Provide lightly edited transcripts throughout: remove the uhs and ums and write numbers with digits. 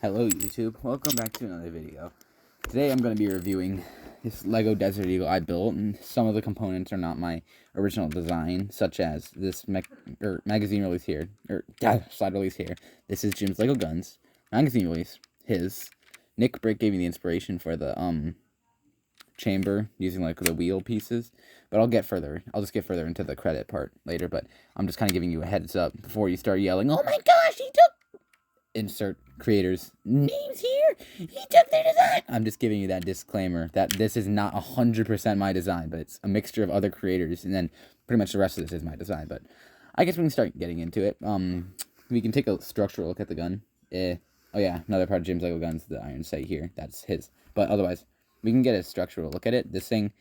Hello YouTube, welcome back to another video. Today I'm going to be reviewing this Lego Desert Eagle I built, and some of the components are not my original design, such as this magazine release here, slide release here. This is Jim's Lego Guns, magazine release, his. Nick Brick gave me the inspiration for the chamber using like the wheel pieces, but I'll just get further into the credit part later, but I'm just kind of giving you a heads up before you start yelling, "Oh my gosh, he took insert creators' names here. He took their design." I'm just giving you that disclaimer that this is not 100% my design, but it's a mixture of other creators, and then pretty much the rest of this is my design. But I guess we can start getting into it. We can take a structural look at the gun. Oh yeah, another part of Jim's Lego Guns, the iron sight here. That's his. But otherwise, we can get a structural look at it. This thing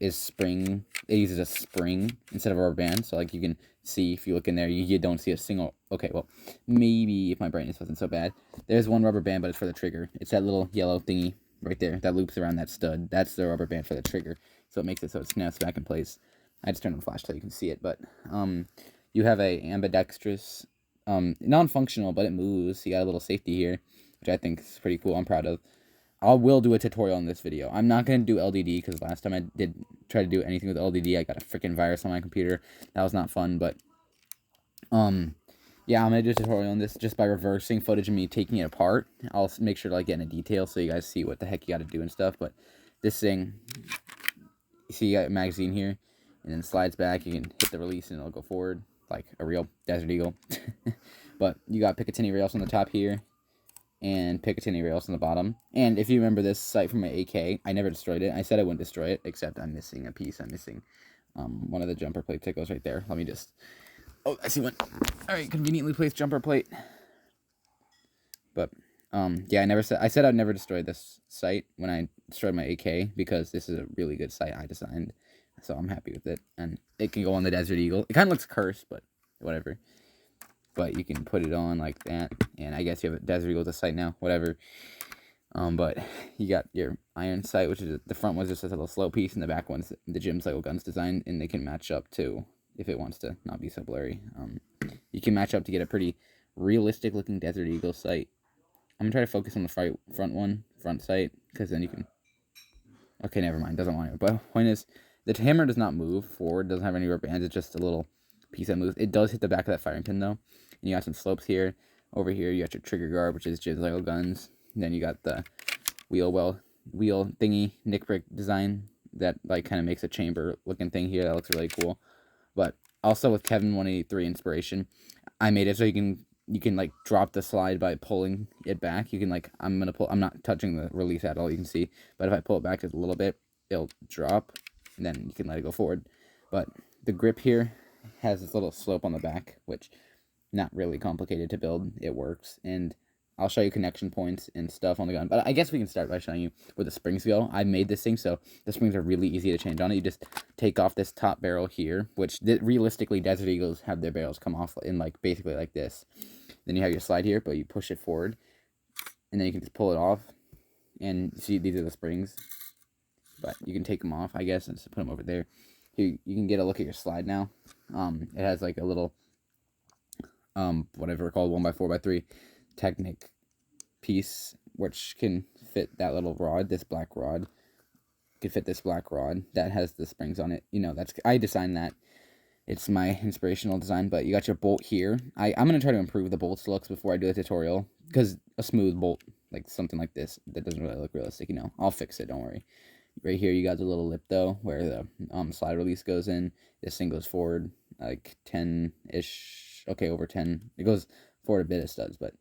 is spring. It uses a spring instead of a rubber band. So like you can see, if you look in there, you don't see a single. Okay, well, maybe if my brightness wasn't so bad. There's one rubber band, but it's for the trigger. It's that little yellow thingy right there that loops around that stud. That's the rubber band for the trigger. So it makes it so it snaps back in place. I just turned on the flash so you can see it. But you have a ambidextrous, non-functional, but it moves. You got a little safety here, which I think is pretty cool. I'm proud of. I will do a tutorial in this video. I'm not going to do LDD because last time I did try to do anything with LDD, I got a freaking virus on my computer. That was not fun, but yeah, I'm going to do a tutorial on this just by reversing footage of me taking it apart. I'll make sure to like get into detail so you guys see what the heck you got to do and stuff, but this thing, you see you got a magazine here, and then slides back. You can hit the release and it'll go forward like a real Desert Eagle. But you got Picatinny rails on the top here, and Picatinny rails on the bottom. And if you remember this sight from my AK, I never destroyed it. I said I wouldn't destroy it, except I'm missing a piece. I'm missing one of the jumper plates that goes right there. Let me just... Oh, I see one. Alright, conveniently placed jumper plate. But, yeah, I said I'd never destroy this sight when I destroyed my AK, because this is a really good sight I designed. So I'm happy with it. And it can go on the Desert Eagle. It kind of looks cursed, but whatever. But you can put it on like that, and I guess you have a Desert Eagle as a sight now, whatever. But you got your iron sight, which is the front one's just a little slow piece, and the back one's the Jim's Lego Guns design, and they can match up too if it wants to not be so blurry. You can match up to get a pretty realistic looking Desert Eagle sight. I'm gonna try to focus on the front sight, because then you can. Okay, never mind, doesn't want it. But the point is, the hammer does not move forward, doesn't have any rubber bands. It's just a little piece that moves. It does hit the back of that firing pin though. And you got some slopes here. Over here, you got your trigger guard, which is Jim's Lego Guns. And then you got the wheel thingy, Nick Brick design that like kind of makes a chamber looking thing here. That looks really cool. But also with Kevin 183 inspiration, I made it so you can like drop the slide by pulling it back. You can like I'm not touching the release at all. You can see, but if I pull it back just a little bit, it'll drop, and then you can let it go forward. But the grip here has this little slope on the back, which not really complicated to build. It works, and I'll show you connection points and stuff on the gun. But I guess we can start by showing you where the springs go. I made this thing so the springs are really easy to change on it. You just take off this top barrel here, which realistically Desert Eagles have their barrels come off in like basically like this. Then you have your slide here, but you push it forward, and then you can just pull it off. And you see these are the springs, but you can take them off, I guess, and just put them over there. You can get a look at your slide now. It has like a little whatever called 1x4x3 Technic piece, which can fit that little rod, this black rod. Can fit this black rod that has the springs on it. You know, I designed that. It's my inspirational design. But you got your bolt here. I'm gonna try to improve the bolt's looks before I do the tutorial, because a smooth bolt like something like this that doesn't really look realistic. You know, I'll fix it. Don't worry. Right here, you got the little lip though, where the slide release goes in. This thing goes forward like 10-ish. Okay, over 10. It goes forward a bit, it does, but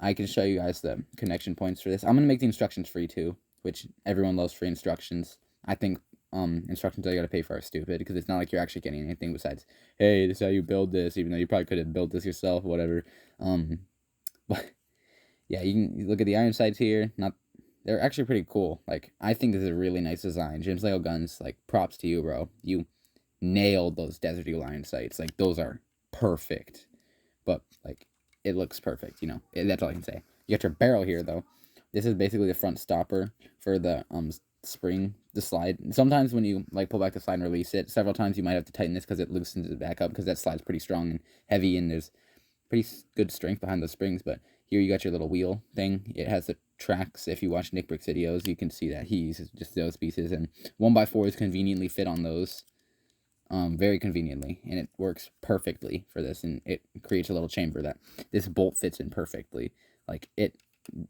I can show you guys the connection points for this. I'm gonna make the instructions free too, which everyone loves free instructions. I think instructions that you gotta pay for are stupid, because it's not like you're actually getting anything besides, hey, this is how you build this, even though you probably could have built this yourself, whatever. But yeah, you can look at the iron sights here. They're actually pretty cool. Like, I think this is a really nice design. Jim's Lego Guns, like, props to you, bro. You nailed those Desert Eagle iron sights. Like, those are perfect. But, like, it looks perfect, you know. That's all I can say. You got your barrel here, though. This is basically the front stopper for the spring, the slide. Sometimes when you, like, pull back the slide and release it, several times you might have to tighten this because it loosens it back up, because that slide's pretty strong and heavy, and there's pretty good strength behind those springs. But Here you got your little wheel thing. It has the tracks. If you watch Nick Brick's videos, you can see that he uses just those pieces, and 1x4s conveniently fit on those, very conveniently, and it works perfectly for this, and it creates a little chamber that this bolt fits in perfectly. Like, it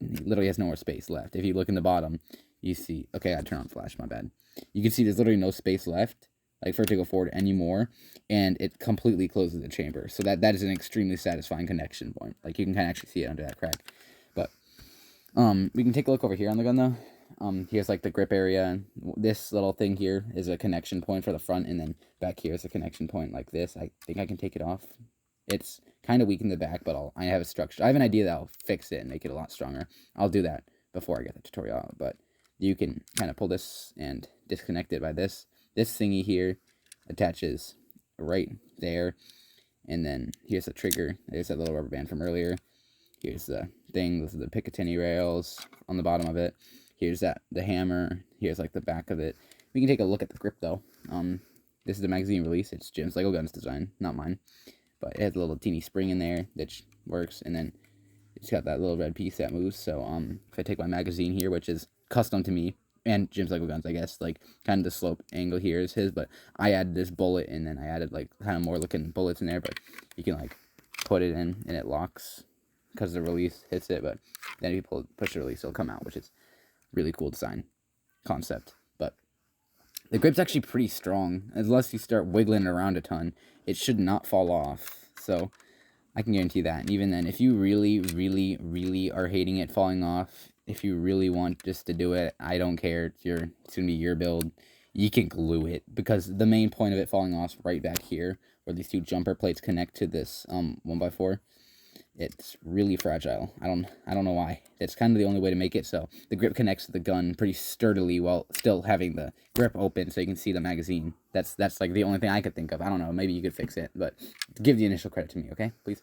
literally has no more space left. If you look in the bottom, you see, okay, I turn on flash, my bad. You can see there's literally no space left, like, for it to go forward anymore, and it completely closes the chamber. So that is an extremely satisfying connection point. Like, you can kind of actually see it under that crack. But we can take a look over here on the gun, though. Here's like the grip area. This little thing here is a connection point for the front, and then back here is a connection point like this. I think I can take it off. It's kind of weak in the back, but I have a structure. I have an idea that I'll fix it and make it a lot stronger. I'll do that before I get the tutorial out, but you can kind of pull this and disconnect it by this. This thingy here attaches right there, and then here's the trigger. There's that little rubber band from earlier. Here's the thing. Those are the Picatinny rails on the bottom of it. Here's the hammer. Here's like the back of it. We can take a look at the grip though. This is the magazine release. It's Jim's Lego Guns design, not mine. But it has a little teeny spring in there that works, and then it's got that little red piece that moves. So if I take my magazine here, which is custom to me and Jim's Lego Guns, I guess, like kind of the slope angle here is his, but I added this bullet, and then I added like kind of more looking bullets in there. But you can like put it in and it locks because the release hits it. But then if you push the release, it'll come out, which is really cool design concept. But the grip's actually pretty strong. Unless you start wiggling it around a ton, it should not fall off. So I can guarantee that. And even then, if you really, really, really are hating it falling off, if you really want just to do it, I don't care. It's going to be your build. You can glue it, because the main point of it falling off is right back here, where these two jumper plates connect to this 1x4. It's really fragile. I don't know why. It's kind of the only way to make it so the grip connects to the gun pretty sturdily while still having the grip open so you can see the magazine. That's like the only thing I could think of. I don't know. Maybe you could fix it, but give the initial credit to me, okay? Please.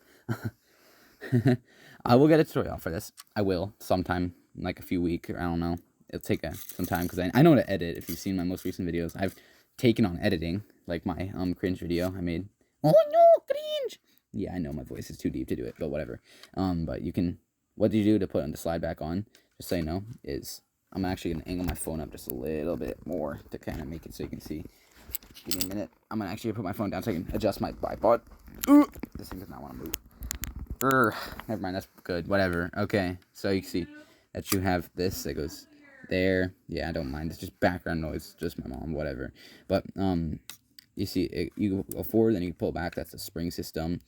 I will get a tutorial for this. I will sometime in like a few weeks, or I don't know. It'll take some time because I know how to edit. If you've seen my most recent videos, I've taken on editing, like my cringe video I made. Oh no, cringe! Yeah, I know my voice is too deep to do it, but whatever. But you can, what do you do to put the slide back on, just so you know, is I'm actually going to angle my phone up just a little bit more to kind of make it so you can see. Give me a minute. I'm going to actually put my phone down so I can adjust my bipod. This thing does not want to move. Never mind, that's good. Whatever. Okay, so you can see that you have this that goes there. Yeah, I don't mind. It's just background noise. Just my mom, whatever. But, you see, you go forward, then you pull back. That's the spring system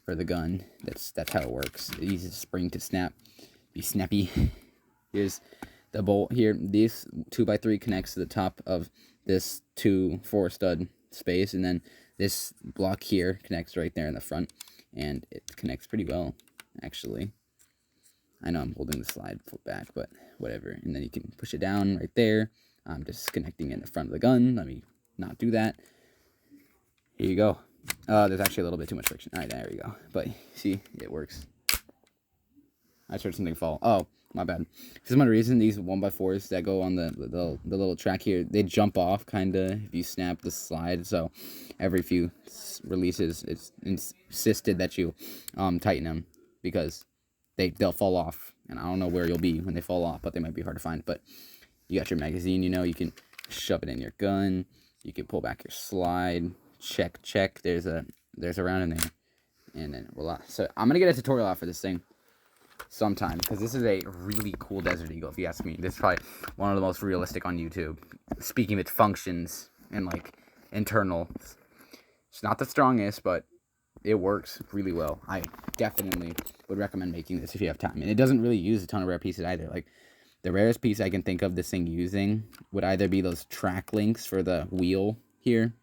for the gun. That's how it works. It uses a spring to snap. Be snappy. Here's the bolt here. This 2x3 connects to the top of this 4 stud space, and then this block here connects right there in the front, and it connects pretty well, actually. I know I'm holding the slide back, but whatever. And then you can push it down right there. I'm just connecting in the front of the gun. Let me not do that. Here you go. There's actually a little bit too much friction. All right, there we go. But see, it works. I just heard something fall. Oh, my bad. For some reason, these 1x4s that go on the little track here, they jump off kind of if you snap the slide. So every few releases, it's insisted that you tighten them, because they'll fall off. And I don't know where you'll be when they fall off, but they might be hard to find. But you got your magazine, you know, you can shove it in your gun. You can pull back your slide. Check. There's a round in there, and then voila. So I'm gonna get a tutorial out for this thing sometime, because this is a really cool Desert Eagle, if you ask me. This is probably one of the most realistic on YouTube. Speaking of its functions and like internal, it's not the strongest, but it works really well. I definitely would recommend making this if you have time, and it doesn't really use a ton of rare pieces either. Like, the rarest piece I can think of this thing using would either be those track links for the wheel here,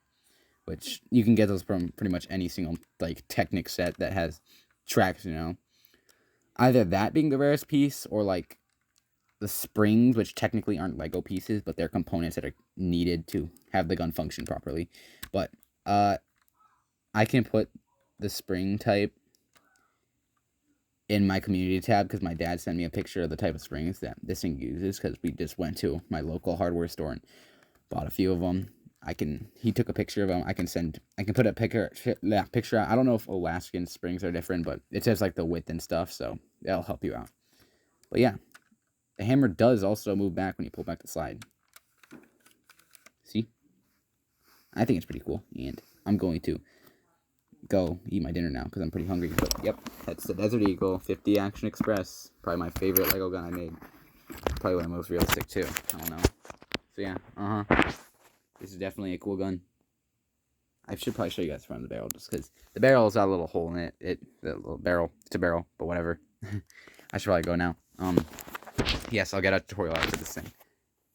which you can get those from pretty much any single, like, Technic set that has tracks, you know. Either that being the rarest piece, or, like, the springs, which technically aren't Lego pieces, but they're components that are needed to have the gun function properly. But, I can put the spring type in my community tab, because my dad sent me a picture of the type of springs that this thing uses, because we just went to my local hardware store and bought a few of them. He took a picture of them. I can put a picture. I don't know if Alaskan springs are different, but it says like the width and stuff. So that'll help you out. But yeah, the hammer does also move back when you pull back the slide. See? I think it's pretty cool, and I'm going to go eat my dinner now because I'm pretty hungry. But yep, that's the Desert Eagle 50 Action Express. Probably my favorite Lego gun I made. Probably one of the most realistic too. I don't know. So yeah, this is definitely a cool gun. I should probably show you guys the front of the barrel just because the barrel's got a little hole in it. The little barrel. It's a barrel, but whatever. I should probably go now. Yes, I'll get a tutorial after this thing.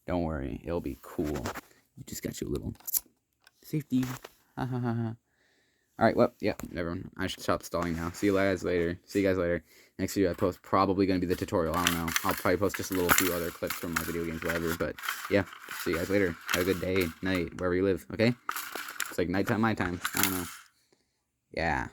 Don't worry, it'll be cool. You just got your little safety. Ha ha ha ha. Alright, well, yeah, everyone. I should stop stalling now. See you guys later. Next video I post probably going to be the tutorial. I don't know. I'll probably post just a little few other clips from my video games, whatever. But, yeah, see you guys later. Have a good day, night, wherever you live, okay? It's like nighttime, my time. I don't know. Yeah.